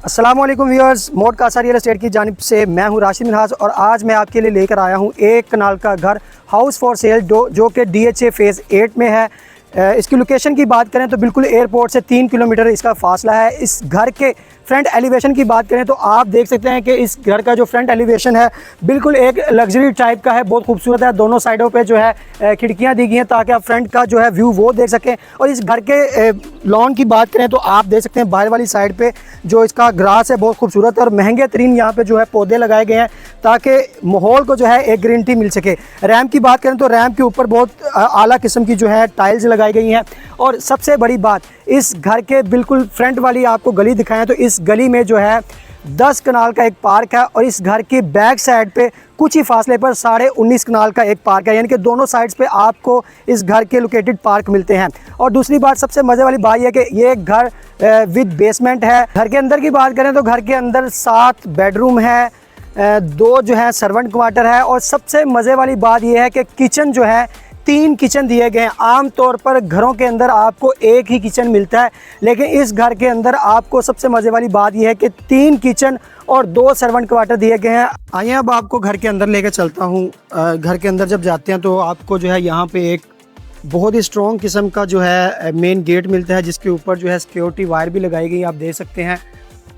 अस्सलामुअलैकुम viewers, Mod Casa real estate की जानिब से मैं हूं राशिद मिनहाज और आज मैं आपके लिए लेकर आया हूं एक कनाल का घर हाउस फॉर सेल जो कि DHA फेज़ 8 में है। इसकी लोकेशन की बात करें तो बिल्कुल एयरपोर्ट से 3 किलोमीटर इसका फासला है। इस घर के फ्रंट एलिवेशन की बात करें तो आप देख सकते हैं कि इस घर का जो फ्रंट एलिवेशन है बिल्कुल एक लग्जरी टाइप का है, बहुत खूबसूरत है। दोनों साइडों पे जो है खिड़कियां दी गई हैं ताकि आप फ्रंट का जो है व्यू वो देख सकें। और इस घर के लॉन की बात करें तो आप देख सकते हैं बाहर वाली साइड पे जो इसका ग्रास है बहुत खूबसूरत है और महंगे तरीन यहाँ पे जो है पौधे लगाए गए हैं ताकि माहौल को जो है एक ग्रीनटी मिल सके। रैम्प की बात करें तो रैम्प के ऊपर बहुत आला किस्म की जो है टाइल्स लगाई गई हैं। और सबसे बड़ी बात, इस घर के बिल्कुल फ्रंट वाली आपको गली दिखाएं तो इस गली में जो है 10 कनाल का एक पार्क है और इस घर की बैक साइड पे कुछ ही फासले पर 19.5 कनाल का एक पार्क है, यानी कि दोनों साइड्स पे आपको इस घर के लोकेटेड पार्क मिलते हैं। और दूसरी बात, सबसे मज़े वाली बात यह है कि ये घर विद बेसमेंट है। घर के अंदर की बात करें तो घर के अंदर 7 बेडरूम है, 2 जो है सर्वेंट क्वार्टर है और सबसे मज़े वाली बात यह है कि किचन जो है 3 किचन दिए गए हैं। आम तौर पर घरों के अंदर आपको एक ही किचन मिलता है, लेकिन इस घर के अंदर आपको सबसे मज़े वाली बात यह है कि 3 किचन और 2 सर्वेंट क्वार्टर दिए गए हैं। आइए अब आपको घर के अंदर लेकर चलता हूँ। घर के अंदर जब जाते हैं तो आपको जो है यहाँ पे एक बहुत ही स्ट्रॉन्ग किस्म का जो है मेन गेट मिलता है जिसके ऊपर जो है सिक्योरिटी वायर भी लगाई गई, आप देख सकते हैं,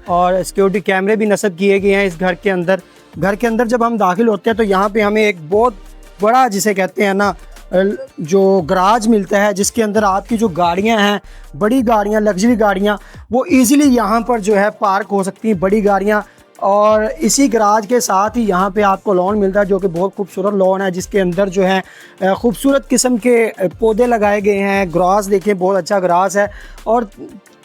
और सिक्योरिटी कैमरे भी नस्ब किए गए हैं इस घर के अंदर। घर के अंदर जब हम दाखिल होते हैं तो यहाँ पे हमें एक बहुत बड़ा, जिसे कहते हैं ना, जो गराज मिलता है जिसके अंदर आपकी जो गाड़ियां हैं, बड़ी गाड़ियां, लग्जरी गाड़ियां, वो इजीली यहाँ पर जो है पार्क हो सकती हैं, बड़ी गाड़ियां। और इसी गराज के साथ ही यहाँ पे आपको लॉन मिलता है जो कि बहुत खूबसूरत लॉन है जिसके अंदर जो है खूबसूरत किस्म के पौधे लगाए गए हैं। ग्रास देखें, बहुत अच्छा ग्रास है और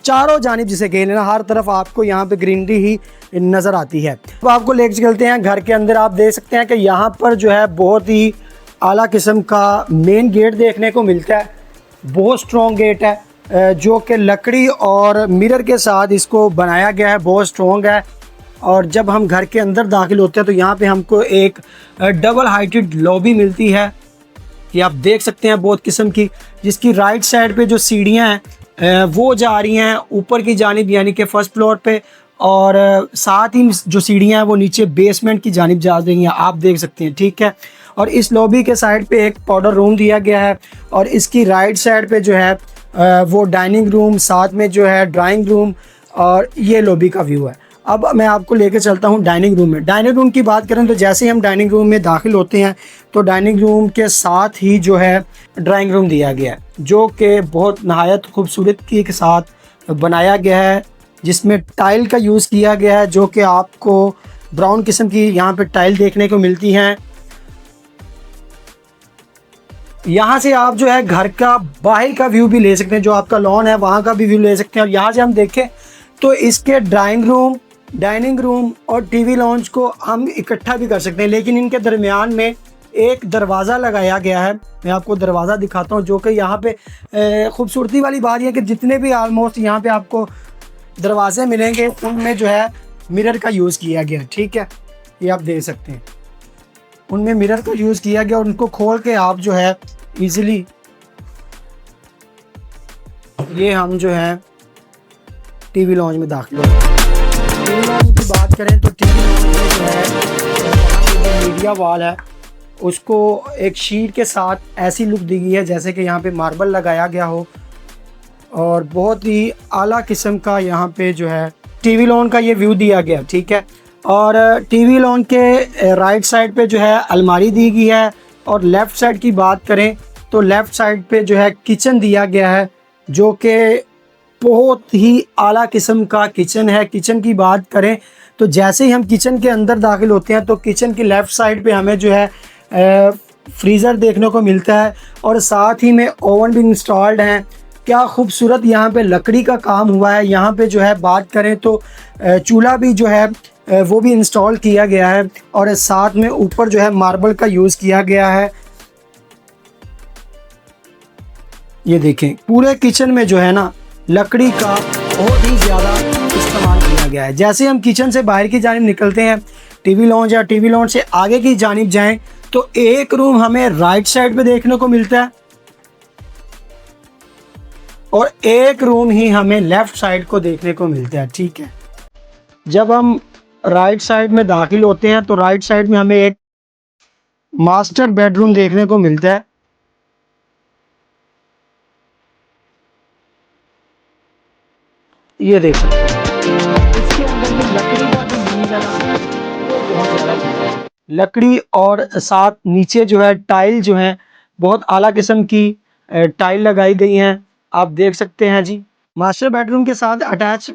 चारों जानिब जिसे कह लेना हर तरफ आपको यहाँ पे ग्रीनरी ही नज़र आती है। तो आपको लेकर चलते हैं घर के अंदर। आप देख सकते हैं कि यहाँ पर जो है बहुत ही आला किस्म का मेन गेट देखने को मिलता है। बहुत स्ट्रॉन्ग गेट है जो कि लकड़ी और मिरर के साथ इसको बनाया गया है, बहुत स्ट्रॉन्ग है। और जब हम घर के अंदर दाखिल होते हैं तो यहाँ पे हमको एक डबल हाइटेड लॉबी मिलती है, ये आप देख सकते हैं, बहुत किस्म की, जिसकी राइट साइड पे जो सीढ़ियाँ हैं वो जा रही हैं ऊपर की जानिब, यानी कि फर्स्ट फ्लोर पे, और साथ ही जो सीढ़ियाँ हैं वो नीचे बेसमेंट की जानिब जा रही हैं, आप देख सकते हैं, ठीक है। और इस लॉबी के साइड पे एक पाउडर रूम दिया गया है और इसकी राइट साइड पे जो है वो डाइनिंग रूम, साथ में जो है ड्राइंग रूम, और ये लॉबी का व्यू है। अब मैं आपको लेकर चलता हूँ डाइनिंग रूम में। डाइनिंग रूम की बात करें तो जैसे ही हम डाइनिंग रूम में दाखिल होते हैं तो डाइनिंग रूम के साथ ही जो है ड्राइंग रूम दिया गया है जो कि बहुत नहायत खूबसूरती के साथ बनाया गया है, जिसमें टाइल का यूज़ किया गया है जो कि आपको ब्राउन किस्म की यहाँ पे टाइल देखने को मिलती हैं। यहाँ से आप जो है घर का बाहर का व्यू भी ले सकते हैं, जो आपका लॉन है वहाँ का भी व्यू ले सकते हैं। और यहाँ से हम देखें तो इसके ड्राइंग रूम, डाइनिंग रूम और टीवी लॉन्च को हम इकट्ठा भी कर सकते हैं, लेकिन इनके दरमियान में एक दरवाज़ा लगाया गया है। मैं आपको दरवाज़ा दिखाता हूँ जो कि यहाँ पे खूबसूरती वाली बात यह है कि जितने भी ऑलमोस्ट यहाँ पे आपको दरवाजे मिलेंगे उनमें जो है मिरर का यूज़ किया गया, ठीक है, ये आप देख सकते हैं, उनमें मिरर का यूज़ किया गया और उनको खोल के आप जो है इजीली, ये हम जो है टीवी लॉन्च में दाखिल होते हैं। टीवी लॉन्च की बात करें तो टीवी लॉन्च में जो है मीडिया वॉल है उसको एक शीट के साथ ऐसी लुक दी गई है जैसे कि यहाँ पे मार्बल लगाया गया हो, और बहुत ही आला किस्म का यहाँ पे जो है टीवी लॉन का ये व्यू दिया गया, ठीक है। और टीवी लॉन के राइट साइड पे जो है अलमारी दी गई है और लेफ़्ट साइड की बात करें तो लेफ़्ट साइड पे जो है किचन दिया गया है जो कि बहुत ही आला किस्म का किचन है। किचन की बात करें तो जैसे ही हम किचन के अंदर दाखिल होते हैं तो किचन की लेफ़्ट साइड पे हमें जो है फ्रीज़र देखने को मिलता है और साथ ही में ओवन भी इंस्टॉल्ड हैं। क्या खूबसूरत यहाँ पे लकड़ी का काम हुआ है। यहाँ पे जो है बात करें तो चूल्हा भी जो है वो भी इंस्टॉल किया गया है और साथ में ऊपर जो है मार्बल का यूज़ किया गया है। ये देखें, पूरे किचन में जो है ना लकड़ी का बहुत ही ज़्यादा इस्तेमाल किया गया है। जैसे हम किचन से बाहर की जानिब निकलते हैं टीवी लॉन्च या टीवी लॉन्च से आगे की जानिब जाएं तो एक रूम हमें राइट साइड पे देखने को मिलता है और एक रूम ही हमें लेफ़्ट साइड को देखने को मिलता है, ठीक है। जब हम राइट साइड में दाखिल होते हैं तो राइट साइड में हमें एक मास्टर बेडरूम देखने को मिलता है। ये देख सकते हैं इसके अंदर में लकड़ी का जो यूज है ना वो बहुत ज़्यादा यूज है। लकड़ी और साथ नीचे जो है टाइल जो है बहुत आला किस्म की टाइल लगाई गई हैं, आप देख सकते हैं जी। मास्टर बेडरूम के साथ अटैच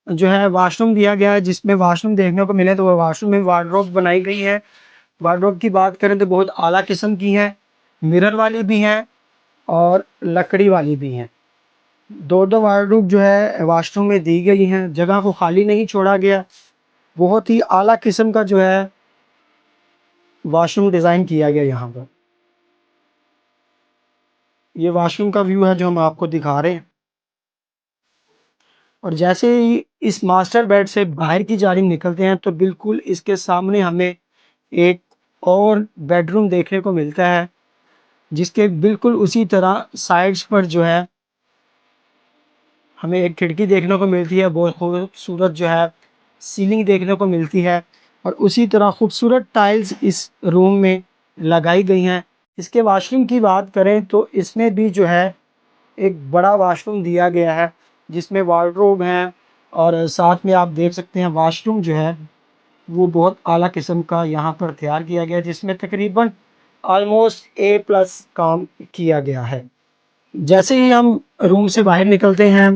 जो है वॉशरूम दिया गया है, जिसमें वॉशरूम देखने को मिले तो वो वॉशरूम में वार्डरोब बनाई गई है। वार्डरोब की बात करें तो बहुत आला किस्म की है, मिरर वाली भी हैं और लकड़ी वाली भी हैं। दो दो वार्डरोब जो है वॉशरूम में दी गई हैं, जगह को खाली नहीं छोड़ा गया। बहुत ही आला किस्म का जो है वॉशरूम डिज़ाइन किया गया यहाँ पर। ये वॉशरूम का व्यू है जो हम आपको दिखा रहे हैं। और जैसे ही इस मास्टर बेड से बाहर की जानिब निकलते हैं तो बिल्कुल इसके सामने हमें एक और बेडरूम देखने को मिलता है, जिसके बिल्कुल उसी तरह साइड्स पर जो है हमें एक खिड़की देखने को मिलती है। बहुत खूबसूरत जो है सीलिंग देखने को मिलती है और उसी तरह खूबसूरत टाइल्स इस रूम में लगाई गई हैं। इसके वॉशरूम की बात करें तो इसमें भी जो है एक बड़ा वॉशरूम दिया गया है, जिसमें वार्डरोब हैं और साथ में आप देख सकते हैं वॉशरूम जो है वो बहुत आला किस्म का यहाँ पर तैयार किया गया है, जिसमें तकरीबन ऑलमोस्ट ए प्लस काम किया गया है। जैसे ही हम रूम से बाहर निकलते हैं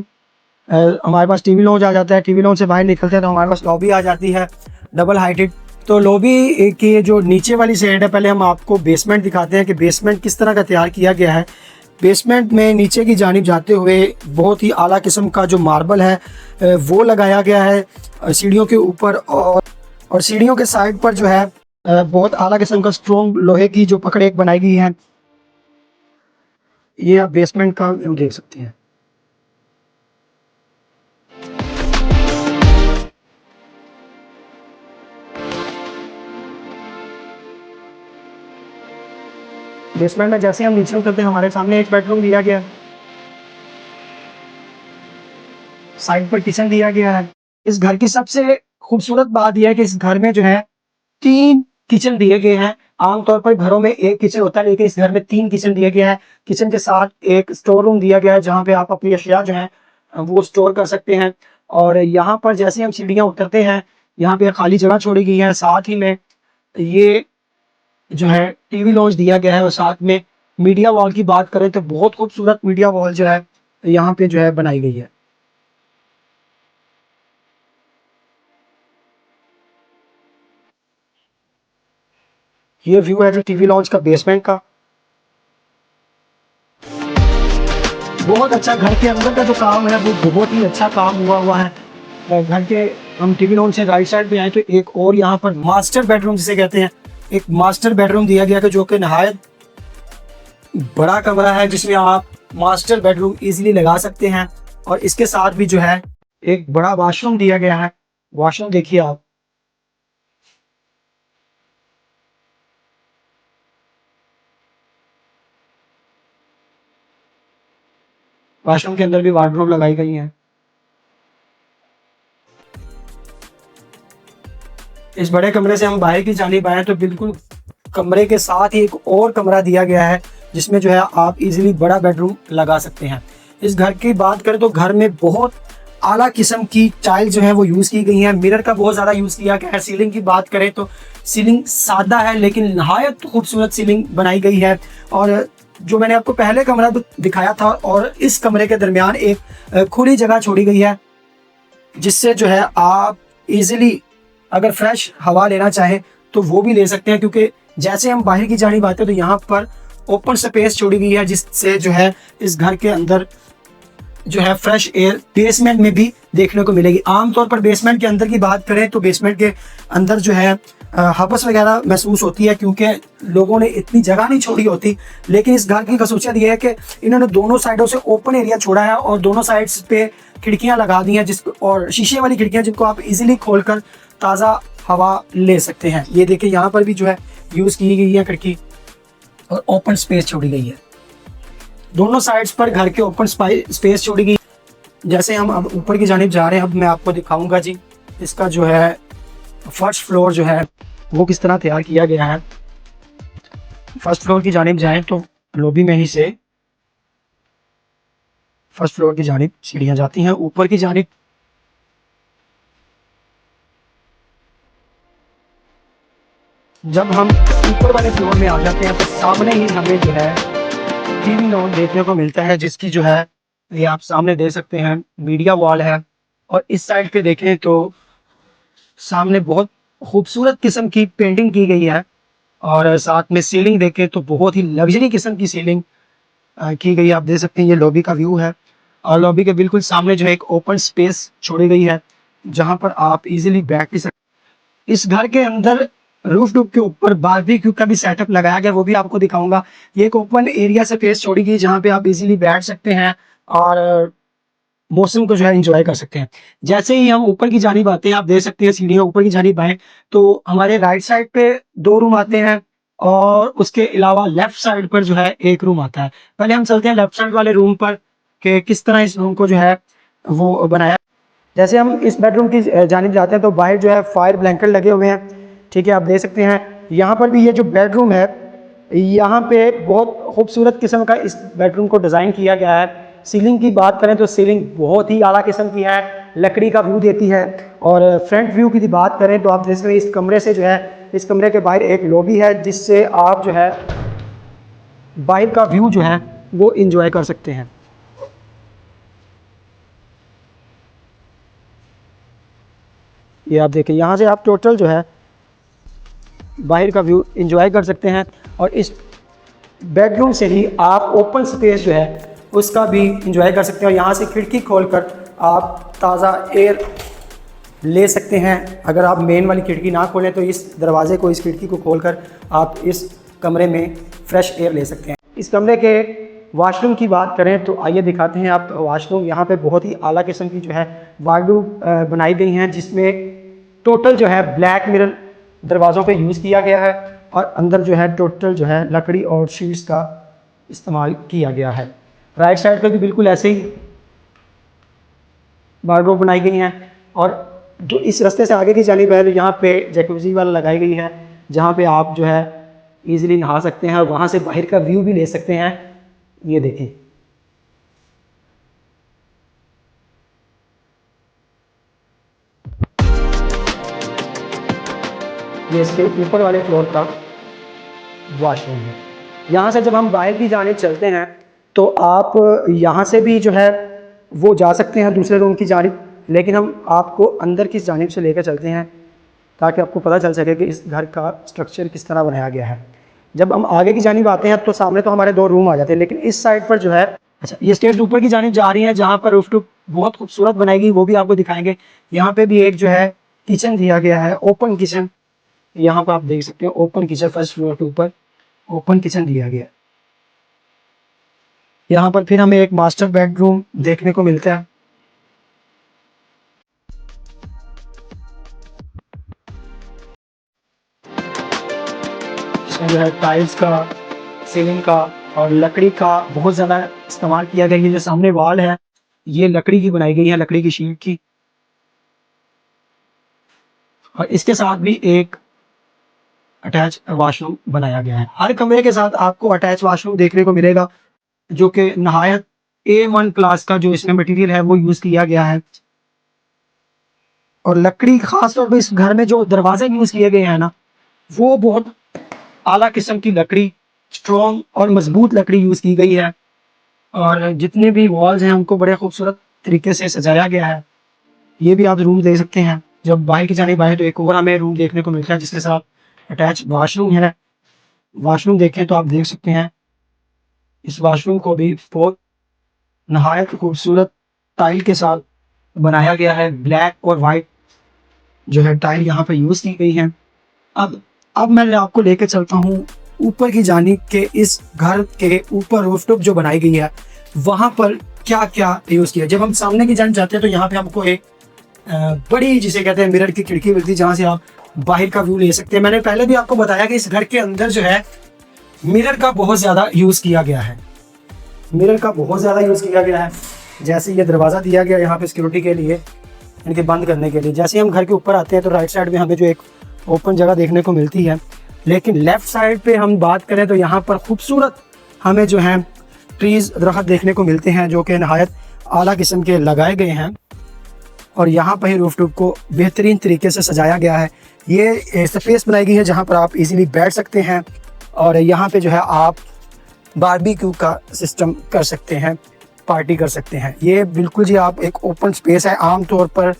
हमारे पास टीवी लॉन्च आ जाता है। टीवी लॉन्च से बाहर निकलते हैं तो हमारे पास लॉबी आ जाती है डबल हाइटेड। तो लॉबी की जो नीचे वाली साइड है, पहले हम आपको बेसमेंट दिखाते हैं कि बेसमेंट किस तरह का तैयार किया गया है। बेसमेंट में नीचे की जानिब जाते हुए बहुत ही आला किस्म का जो मार्बल है वो लगाया गया है सीढ़ियों के ऊपर, और सीढ़ियों के साइड पर जो है बहुत आला किस्म का स्ट्रॉन्ग लोहे की जो पकड़े बनाई गई है। ये आप बेसमेंट का व्यू देख सकते हैं। बेसमेंट में जैसे हम नीचे उतरते हैं हमारे सामने एक बेडरूम दिया गया है, साइड पर किचन दिया गया है। इस घर की सबसे खूबसूरत बात यह है कि इस घर में जो है 3 किचन दिए गए हैं। आमतौर पर घरों में एक किचन होता है, लेकिन इस घर में 3 किचन दिए गए हैं। किचन के साथ एक स्टोर रूम दिया गया है, जहाँ पे आप अपनी अशिया जो है वो स्टोर कर सकते हैं। और यहाँ पर जैसे हम सीढ़ियाँ उतरते हैं, यहाँ पे खाली जगह छोड़ी गई है। साथ ही में ये जो है टीवी लॉन्च दिया गया है, और साथ में मीडिया वॉल की बात करें तो बहुत खूबसूरत मीडिया वॉल जो है यहाँ पे जो है बनाई गई है। ये व्यू है जो टीवी लॉन्च का बेसमेंट का। बहुत अच्छा, घर के अंदर का जो काम है वो बहुत ही अच्छा काम हुआ है। और घर के हम टीवी लॉन्च से राइट साइड पे आए तो एक और यहाँ पर मास्टर बेडरूम जिसे कहते हैं, एक मास्टर बेडरूम दिया गया है जो कि नहायत बड़ा कमरा है, जिसमें आप मास्टर बेडरूम इजीली लगा सकते हैं। और इसके साथ भी जो है एक बड़ा वॉशरूम दिया गया है। वॉशरूम देखिए आप, वॉशरूम के अंदर भी वार्डरोब लगाई गई है। इस बड़े कमरे से हम बाहर की जानिब आए तो बिल्कुल कमरे के साथ ही एक और कमरा दिया गया है, जिसमें जो है आप इजीली बड़ा बेडरूम लगा सकते हैं। इस घर की बात करें तो घर में बहुत आला किस्म की टाइल जो है वो यूज़ की गई हैं। मिरर का बहुत ज़्यादा यूज़ किया गया है। सीलिंग की बात करें तो सीलिंग सादा है, लेकिन नहायत खूबसूरत सीलिंग बनाई गई है। और जो मैंने आपको पहले कमरा दिखाया था और इस कमरे के दरमियान एक खुली जगह छोड़ी गई है, जिससे जो है आप इजीली अगर फ्रेश हवा लेना चाहें तो वो भी ले सकते हैं। क्योंकि जैसे हम बाहर की जानिब आते हैं तो यहाँ पर ओपन स्पेस छोड़ी गई है, जिससे जो है इस घर के अंदर जो है फ्रेश एयर बेसमेंट में भी देखने को मिलेगी। आमतौर पर बेसमेंट के अंदर की बात करें तो बेसमेंट के अंदर जो है हबस वगैरह महसूस होती है, क्योंकि लोगों ने इतनी जगह नहीं छोड़ी होती। लेकिन इस घर की खसूसियत यह है कि इन्होंने दोनों साइडों से ओपन एरिया छोड़ा है और दोनों साइड्स पे खिड़कियां लगा दी हैं, और शीशे वाली खिड़कियां जिनको आप इजीली खोलकर ताज़ा हवा ले सकते हैं। ये देखिए यहाँ पर भी जो है यूज़ की गई है खिड़की, और ओपन स्पेस छोड़ी गई है। दोनों साइड्स पर घर के ओपन स्पेस छोड़ी गई। जैसे हम अब ऊपर की जानिब जा रहे हैं, अब मैं आपको दिखाऊंगा जी इसका जो है फर्स्ट फ्लोर जो है वो किस तरह तैयार किया गया है। फर्स्ट फ्लोर की जानिब जाएं तो लॉबी में ही से फर्स्ट फ्लोर की जानिब सीढ़ियां जाती हैं। ऊपर की जानिब जब हम ऊपर वाले फ्लोर में आ जाते हैं तो सामने ही हमें जो है टीवी लॉन देखने को मिलता है, जिसकी जो है ये आप सामने देख सकते हैं मीडिया वॉल है। और इस साइड पे देखें तो सामने बहुत खूबसूरत किस्म की पेंटिंग की गई है। और साथ में सीलिंग देखें तो बहुत ही लग्जरी किस्म की सीलिंग की गई है। आप देख सकते हैं ये लॉबी का व्यू है और लॉबी के बिल्कुल सामने जो है एक ओपन स्पेस छोड़ी गई है जहां पर आप इजीली बैठ भी सकते। इस घर के अंदर रूफ टॉप के ऊपर बारबेक्यू का भी सेटअप लगाया गया, वो भी आपको दिखाऊंगा। ये एक ओपन एरिया से फेस छोड़ी गई जहां पे आप इजीली बैठ सकते हैं और मौसम को जो है एंजॉय कर सकते हैं। जैसे ही हम ऊपर की जानिब आते हैं, आप देख सकते हैं सीढ़ियां ऊपर की जानिब आए तो हमारे राइट साइड पे 2 रूम आते हैं और उसके अलावा लेफ्ट साइड पर जो है 1 रूम आता है। पहले हम चलते हैं लेफ्ट साइड वाले रूम पर कि किस तरह इस रूम को जो है वो बनाया। जैसे हम इस बेडरूम की जानिब जाते हैं तो बाहर जो है फायर ब्लैंकेट लगे हुए हैं, ठीक है, आप देख सकते हैं। यहाँ पर भी ये जो बेडरूम है, यहाँ पे बहुत खूबसूरत किस्म का इस बेडरूम को डिज़ाइन किया गया है। सीलिंग की बात करें तो सीलिंग बहुत ही आला किस्म की है, लकड़ी का व्यू देती है। और फ्रंट व्यू की बात करें तो आप देख सकते हैं इस कमरे से जो है, इस कमरे के बाहर एक लॉबी है जिससे आप जो है बाहर का व्यू जो है वो इंजॉय कर सकते हैं। ये आप देखें, यहाँ से आप टोटल जो है बाहर का व्यू इंजॉय कर सकते हैं। और इस बेडरूम से ही आप ओपन स्पेस जो है उसका भी इंजॉय कर सकते हैं। और यहाँ से खिड़की खोलकर आप ताज़ा एयर ले सकते हैं। अगर आप मेन वाली खिड़की ना खोलें तो इस दरवाजे को, इस खिड़की को खोलकर आप इस कमरे में फ्रेश एयर ले सकते हैं। इस कमरे के वॉशरूम की बात करें तो आइए दिखाते हैं आप वॉशरूम। यहाँ पे बहुत ही आला किस्म की जो है वार्डरोब बनाई गई हैं जिसमें टोटल जो है ब्लैक मिरर दरवाज़ों पे यूज़ किया गया है और अंदर जो है टोटल जो है लकड़ी और शीट्स का इस्तेमाल किया गया है। राइट साइड पे भी बिल्कुल ऐसे ही वार्डरोब बनाई गई हैं। और जो इस रास्ते से आगे की जानिब है यहाँ पे जैकुजी वाला लगाई गई है जहाँ पे आप जो है ईजिली नहा सकते हैं और वहाँ से बाहर का व्यू भी ले सकते हैं। ये देखें, ये इसके ऊपर वाले फ्लोर का वॉशरूम है। यहाँ से जब हम बाहर की जाने चलते हैं तो आप यहाँ से भी जो है वो जा सकते हैं दूसरे रूम की जानिब, लेकिन हम आपको अंदर की जानिब से लेकर चलते हैं ताकि आपको पता चल सके कि इस घर का स्ट्रक्चर किस तरह बनाया गया है। जब हम आगे की जानिब आते हैं तो सामने तो हमारे 2 रूम आ जाते हैं, लेकिन इस साइड पर जो है, अच्छा, ये स्टेयर्स ऊपर की जानिब जा रही हैं जहाँ पर रूफ टॉप बहुत खूबसूरत बनाई गई, वो भी आपको दिखाएंगे। यहाँ पे भी एक जो है किचन दिया गया है, ओपन किचन। यहाँ पर आप देख सकते हैं ओपन किचन, फर्स्ट फ्लोर के ऊपर ओपन किचन दिया गया है। यहाँ पर फिर हमें एक मास्टर बेडरूम देखने को मिलता है। इसमें जो है टाइल्स का, सीलिंग का और लकड़ी का बहुत ज़्यादा इस्तेमाल किया गया है। ये जो सामने वॉल है ये लकड़ी की बनाई गई है, लकड़ी की शीट की। और इसके साथ भी एक अटैच वॉशरूम बनाया गया है। हर कमरे के साथ आपको अटैच वॉशरूम देखने को मिलेगा जो कि नहायत A1 क्लास का जो इसमें मटेरियल है वो यूज़ किया गया है। और लकड़ी, खास तौर पर इस घर में जो दरवाजे यूज़ किए गए हैं ना, वो बहुत आला किस्म की लकड़ी, स्ट्रॉन्ग और मजबूत लकड़ी यूज़ की गई है। और जितने भी वॉल्स हैं उनको बड़े खूबसूरत तरीके से सजाया गया है। ये भी आप रूम देख सकते हैं। जब बाहर की जानिब आए तो एक और हमें रूम देखने को मिलता है जिसके साथ अटैच वॉशरूम है। वॉशरूम देखें तो आप देख सकते हैं इस वॉशरूम को भी बहुत नहायत खूबसूरत टाइल के साथ बनाया गया है। ब्लैक और वाइट जो है टाइल यहाँ पे यूज़ की गई है। अब मैं आपको लेकर चलता हूँ ऊपर की जानिब के इस घर के ऊपर रूफटॉप जो बनाई गई है वहाँ पर क्या क्या यूज़ किया। जब हम सामने की जानिब जाते हैं तो यहाँ पे हमको एक बड़ी, जिसे कहते हैं मिरर की खिड़की मिलती है जहाँ से आप बाहर का व्यू ले सकते हैं। मैंने पहले भी आपको बताया कि इस घर के अंदर जो है मिरर का बहुत ज़्यादा यूज़ किया गया है, मिरर का बहुत ज़्यादा यूज़ किया गया है। जैसे ये दरवाज़ा दिया गया यहाँ पे सिक्योरिटी के लिए, इनके बंद करने के लिए। जैसे हम घर के ऊपर आते हैं तो राइट साइड में हमें जो एक ओपन जगह देखने को मिलती है, लेकिन लेफ़्ट साइड पे हम बात करें तो यहाँ पर खूबसूरत हमें जो है ट्रीज़ दरख्त देखने को मिलते हैं जो कि नहायत आला किस्म के लगाए गए हैं। और यहाँ पर ही रूफटॉप को बेहतरीन तरीके से सजाया गया है। ये स्पेस बनाई गई है जहाँ पर आप इजीली बैठ सकते हैं और यहाँ पे जो है आप बारबेक्यू का सिस्टम कर सकते हैं, पार्टी कर सकते हैं। ये बिल्कुल जी आप एक ओपन स्पेस है। आम तौर पर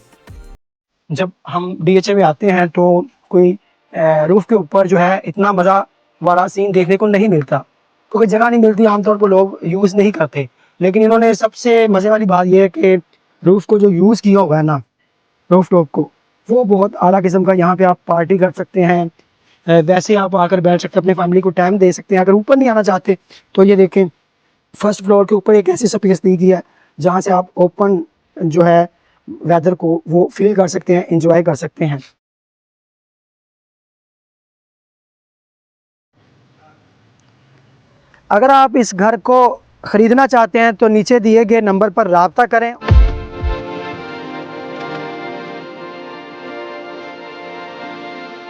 जब हम डीएचए में आते हैं तो कोई रूफ़ के ऊपर जो है इतना मज़ा वाला सीन देखने को नहीं मिलता, क्योंकि जगह नहीं मिलती, आमतौर पर लोग यूज़ नहीं करते। लेकिन इन्होंने सबसे मज़े वाली बात यह है कि रूफ़ को जो यूज़ किया हुआ है ना, रूफ टॉप को, वो बहुत आला किस्म का। यहाँ पे आप पार्टी कर सकते हैं, वैसे आप आकर बैठ सकते हैं, अपने फैमिली को टाइम दे सकते हैं। अगर ऊपर नहीं आना चाहते तो ये देखें, फर्स्ट फ्लोर के ऊपर एक ऐसी स्पेस दी गई है जहाँ से आप ओपन जो है वेदर को वो फील कर सकते हैं, इंजॉय कर सकते हैं। अगर आप इस घर को ख़रीदना चाहते हैं तो नीचे दिए गए नंबर पर राब्ता करें।